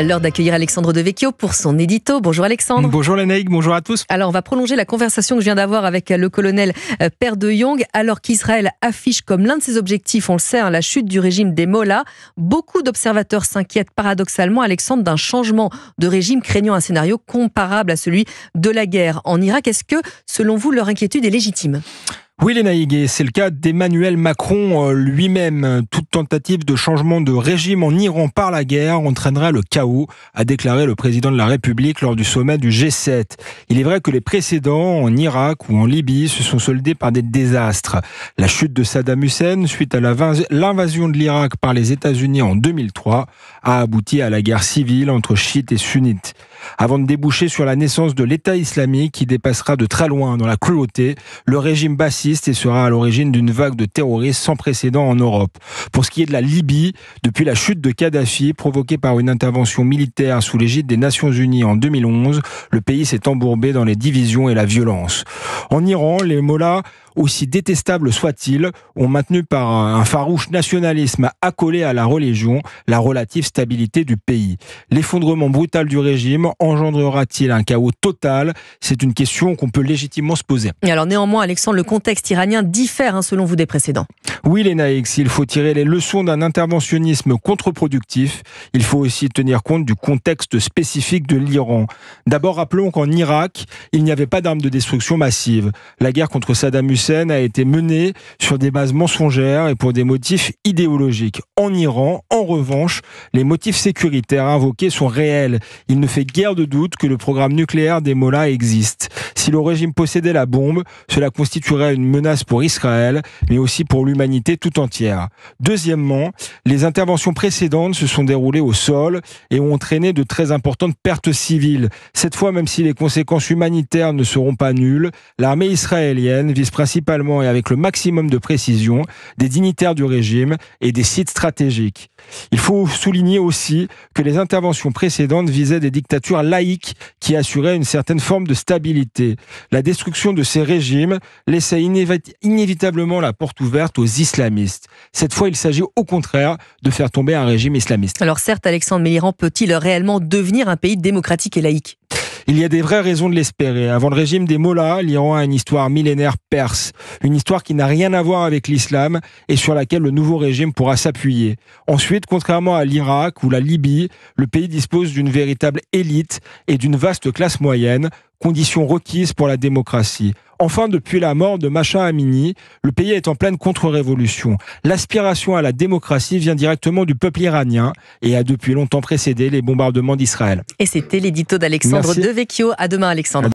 L'heure d'accueillir Alexandre Devecchio pour son édito. Bonjour Alexandre. Bonjour Lénaïque, bonjour à tous. Alors on va prolonger la conversation que je viens d'avoir avec le colonel Père de Jong. Alors qu'Israël affiche comme l'un de ses objectifs, on le sait, la chute du régime des Mollahs, beaucoup d'observateurs s'inquiètent paradoxalement, Alexandre, d'un changement de régime craignant un scénario comparable à celui de la guerre en Irak. Est-ce que, selon vous, leur inquiétude est légitime ? Oui Lénaïque, et c'est le cas d'Emmanuel Macron lui-même. Toute tentative de changement de régime en Iran par la guerre entraînerait le chaos, a déclaré le président de la République lors du sommet du G7. Il est vrai que les précédents en Irak ou en Libye se sont soldés par des désastres. La chute de Saddam Hussein suite à l'invasion de l'Irak par les États-Unis en 2003 a abouti à la guerre civile entre chiites et sunnites. Avant de déboucher sur la naissance de l'État islamique qui dépassera de très loin dans la cruauté, le régime bassiste et sera à l'origine d'une vague de terroristes sans précédent en Europe. Pour ce qui est de la Libye, depuis la chute de Kadhafi, provoquée par une intervention militaire sous l'égide des Nations Unies en 2011, le pays s'est embourbé dans les divisions et la violence. En Iran, les mollahs, aussi détestables soient-ils, ont maintenu par un farouche nationalisme accolé à la religion la relative stabilité du pays. L'effondrement brutal du régime engendrera-t-il un chaos total ? C'est une question qu'on peut légitimement se poser. Et alors néanmoins, Alexandre, le contexte iranien diffère selon vous des précédents. Oui Lénaïque, s'il faut tirer les leçons d'un interventionnisme contre-productif, il faut aussi tenir compte du contexte spécifique de l'Iran. D'abord, rappelons qu'en Irak, il n'y avait pas d'armes de destruction massive. La guerre contre Saddam Hussein a été menée sur des bases mensongères et pour des motifs idéologiques. En Iran, en revanche, les motifs sécuritaires invoqués sont réels. Il ne fait guère de doute que le programme nucléaire des Mollahs existe. Si le régime possédait la bombe, cela constituerait une menace pour Israël, mais aussi pour l'humanité tout entière. Deuxièmement, les interventions précédentes se sont déroulées au sol et ont entraîné de très importantes pertes civiles. Cette fois, même si les conséquences humanitaires ne seront pas nulles, l'armée israélienne vise principalement et avec le maximum de précision des dignitaires du régime et des sites stratégiques. Il faut souligner aussi que les interventions précédentes visaient des dictatures laïques qui assuraient une certaine forme de stabilité. La destruction de ces régimes laissait inévitablement la porte ouverte aux islamistes. Cette fois, il s'agit au contraire de faire tomber un régime islamiste. Alors certes, Alexandre, mais l'Iran peut-il réellement devenir un pays démocratique et laïque ? Il y a des vraies raisons de l'espérer. Avant le régime des Mollahs, l'Iran a une histoire millénaire perse. Une histoire qui n'a rien à voir avec l'islam et sur laquelle le nouveau régime pourra s'appuyer. Ensuite, contrairement à l'Irak ou la Libye, le pays dispose d'une véritable élite et d'une vaste classe moyenne, conditions requises pour la démocratie. Enfin, depuis la mort de Mahsa Amini, le pays est en pleine contre-révolution. L'aspiration à la démocratie vient directement du peuple iranien et a depuis longtemps précédé les bombardements d'Israël. Et c'était l'édito d'Alexandre Devecchio. À demain Alexandre.